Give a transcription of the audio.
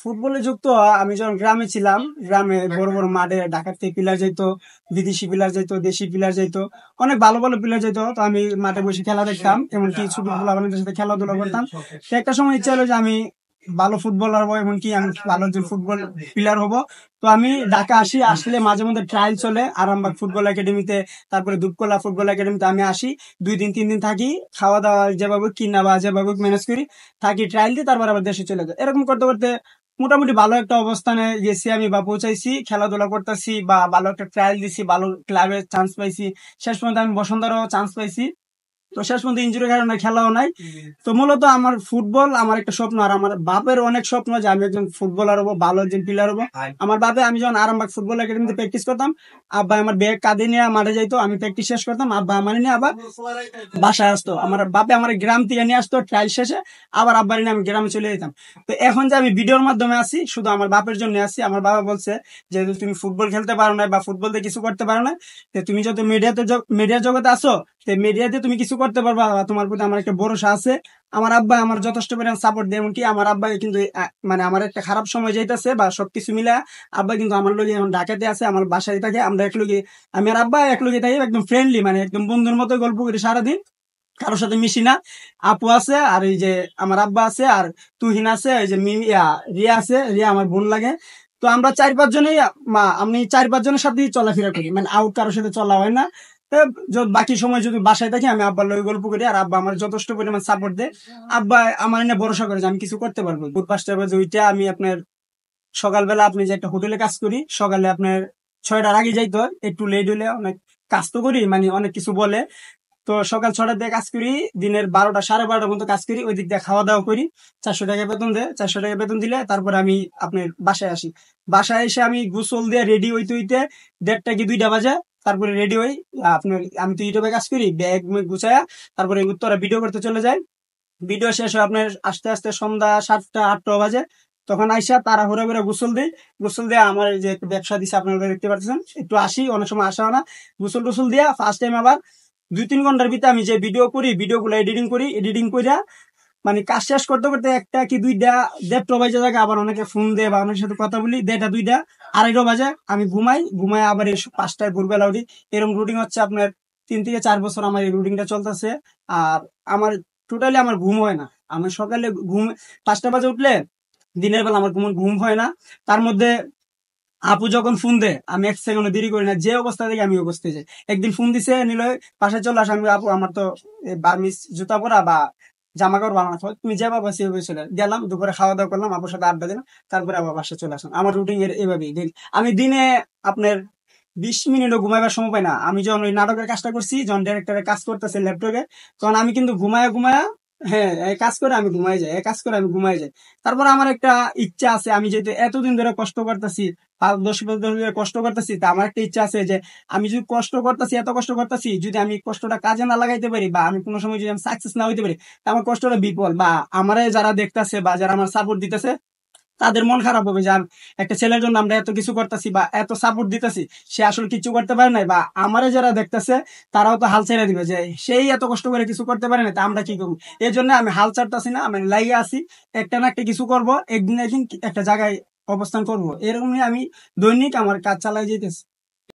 ফুটবলে যুক্ত আমি যখন গ্রামে ছিলাম, গ্রামে বড় বড় মাঠে ঢাকার থেকে প্লেয়ার যাইতো, বিদেশি প্লেয়ার যাইতো, দেশি প্লেয়ার যাইতো, অনেক ভালো ভালো প্লেয়ার যাইতো। তো আমি মাঠে বসে খেলা দেখতাম, এমনকি ছোট পোলাপানদের সাথে খেলাধুলা করতাম। তো একটা সময় ইচ্ছা হলো যে আমি ভালো ফুটবলার হবো, এমনকি আমি ভালো একজন ফুটবল প্লেয়ার হব। তো আমি ঢাকা আসি, আসলে মাঝে মধ্যে ট্রায়াল চলে আরামবাগ ফুটবল একাডেমিতে, তারপরে দুপকলা ফুটবল একাডেমিতে আমি আসি। 2 দিন 3 দিন থাকি, খাওয়া দাওয়া যেভাবে কিনা বা যেভাবে ম্যানেজ করি, থাকি ট্রায়াল দিই, তারপর আবার দেশে চলে যায়। এরকম করতে করতে মোটামুটি ভালো একটা অবস্থানে গেছি আমি বা পৌঁছাইছি, খেলাধুলা করতেছি বা ভালো একটা ট্রায়াল দিছি, ভালো ক্লাবে চান্স পাইছি। শেষ পর্যন্ত আমি বসুন্ধরাও চান্স পাইছি। তো শেষ পর্যন্ত ইনজুরির কারণে খেলাও নাই। তো মূলত আমার ফুটবল আমার একটা স্বপ্ন, আর আমার বাপের অনেক স্বপ্ন যে আমি একজন ফুটবলার হবো, ভালো একজন প্লেয়ার হবো। আমার বাপে, আমি যখন আরামবাগ ফুটবল একাডেমিতে প্র্যাকটিস করতাম, আব্বা আমার ব্যাগ কাঁধে নিয়ে মাঠে যাইতো, আমি প্র্যাকটিস শেষ করতাম, আব্বা আমার নিয়ে আবার বাসায় আসতো। আমার বাপে আমার গ্রাম থেকে নিয়ে আসতো ট্রায়াল শেষে, আবার আব্বার নিয়ে আমি গ্রামে চলে যেতাম। তো এখন যে আমি ভিডিওর মাধ্যমে আসি, শুধু আমার বাপের জন্য আসি। আমার বাবা বলছে যে তুমি ফুটবল খেলতে পারো না বা ফুটবল দিয়ে কিছু করতে পারো না, তো তুমি যত মিডিয়া জগতে আসো, মিডিয়াতে তুমি কিছু করতে পারবা, বা তোমার প্রতি আমার একটা ভরসা আছে। আমার আব্বা আমার যথেষ্ট পরিমাণ সাপোর্ট দেয়, এমনকি আমার আব্বা কিন্তু মানে আমার একটা খারাপ সময় যাইতেছে বা সবকিছু মিলা আব্বা কিন্তু আমার লগে এখন ঢাকাতে আছে, আমার বাসায় থাকে, আমরা একলগে, আমি আর আব্বা একলগে থাকি, একদম ফ্রেন্ডলি, মানে একদম বন্ধুর মতো গল্প করি সারাদিন, কারোর সাথে মিশি না। আপু আছে, আর এই যে আমার আব্বা আছে, আর তুহিন আছে, এই যে রিয়া আছে, রিয়া আমার বোন লাগে। তো আমরা 4-5 জনেই, আমি 4-5 জনের সাথেই চলাফেরা করি, মানে আউট কারোর সাথে চলা হয় না। তো বাকি সময় যদি বাসায় থাকি, আমি আব্বার লগে গল্প করি, আর আব্বা আমার যথেষ্ট পরিমাণ সাপোর্ট দেয়। আব্বা আমার এনে ভরসা করে যে আমি কিছু করতে পারবো। ভোর 5টা বাজে ওইটা আমি আপনার সকালবেলা, আপনি যে একটা হোটেলে কাজ করি, সকালে আপনার 6টার আগে যাইতে হয়, একটু লেট হলে অনেক কাজ তো করি, মানে অনেক কিছু বলে। তো সকাল 6টার দিকে কাজ করি, দিনের 12টা 12:30 পর্যন্ত কাজ করি, ওই দিক দিয়ে খাওয়া দাওয়া করি। 400 টাকা বেতন দেয়, 400 টাকা বেতন দিলে তারপর আমি আপনার বাসায় আসি। বাসায় এসে আমি গোসল দিয়ে রেডি হইতে হইতে 1:30 কি 2টা বাজে। তারপরে রেডি হই, আপনার আমি তো ইউটিউবে কাজ করি, ব্যাগ গুছায়া তারপরে উত্তরা ভিডিও করতে চলে যাই। ভিডিও শেষ হয় আপনার আস্তে আস্তে সন্ধ্যা 7টা 8টা বাজে। তখন আইসা তাড়াহুড়া করে গোসল দিই। গোসল দিয়ে আমার এই যে একটু ব্যবসা দিছে, আপনারা দেখতে পাচ্ছেন, একটু আসি, অনেক সময় আসা হয় না। গোসল টোসল দিয়া ফার্স্ট টাইম আবার 2-3 ঘন্টার ভিতরে আমি যে ভিডিও করি, ভিডিওগুলো এডিটিং করি, এডিটিং কইরা মানে কাজ শেষ করতে করতে 1টা কি 2টা 1:30 বাজে থাকে। আবার অনেকে ফোন দেয় বা অনেকের সাথে কথা বলি, 1:30 2টা 2:30 বাজে। আমি ঘুমাই, ঘুমাই আবার এই 5টায় ভোরবেলা উঠি। এরকম রুটিন হচ্ছে আপনার 3 থেকে 4 বছর আমার এই রুটিনটা চলতেছে। আর আমার টোটালি আমার ঘুম হয় না। আমি সকালে ঘুম 5টা বাজে উঠলে দিনের বেলা আমার ঘুম হয় না। তার মধ্যে আপু যখন ফোন দেয়, আমি 1 সেকেন্ড দেরি করি না, যে অবস্থা থেকে আমি অবস্থায় যাই। একদিন ফোন দিছে নিল, পাশে চলে আসে, আমি আপু আমার তো বার্মিস জুতা পরা বা জামা কাপড় বানানো হয়, তুমি যে বাবা সেভাবে চলে গেলাম, দুপুরে খাওয়া দাওয়া করলাম, আপুর সাথে আড্ডা দিলাম, তারপরে আবার বাসায় চলে আসলাম। আমার রুটিন এভাবেই দিন। আমি দিনে আপনার 20 মিনিটও ঘুমাইবার সময় পাই না। আমি যখন ওই নাটকের কাজটা করছি, যখন ডিরেক্টরের কাজ করতেছে ল্যাপটপে, তখন আমি কিন্তু ঘুমায়া ঘুমায়া, হ্যাঁ, এই কাজ করে আমি ঘুমাই যাই, এই কাজ করে আমি ঘুমাই যাই। তারপর আমার একটা ইচ্ছা আছে, আমি যেহেতু এতদিন ধরে কষ্ট করতেছি, 5-10 বছর ধরে কষ্ট করতেছি, তা আমার একটা ইচ্ছা আছে যে আমি যদি কষ্ট করতেছি, এত কষ্ট করতেছি, যদি আমি কষ্টটা কাজে না লাগাইতে পারি বা আমি কোনো সময় যদি আমি সাকসেস না হইতে পারি, তা আমার কষ্টটা বিফল, বা আমারে যারা দেখতেছে বা যারা আমার সাপোর্ট দিতেছে, তাদের মন খারাপ হবে যে একটা ছেলের জন্য আমরা এত কিছু করতেছি বা এত সাপোর্ট দিতেছি, সে আসলে কিছু করতে পারে নাই, বা আমারে যারা দেখতেছে তারাও তো হাল ছেড়ে দিবে যে সেই এত কষ্ট করে কিছু করতে পারে না, তা আমরা কি করবো। এই জন্য আমি হাল ছাড়তেছি না, আমি লাইগে আছি, একটা না একটা কিছু করব, একদিন একদিন একটা জায়গায় অবস্থান করব, এরকমই আমি দৈনিক আমার কাজ চালাই যেতেছি।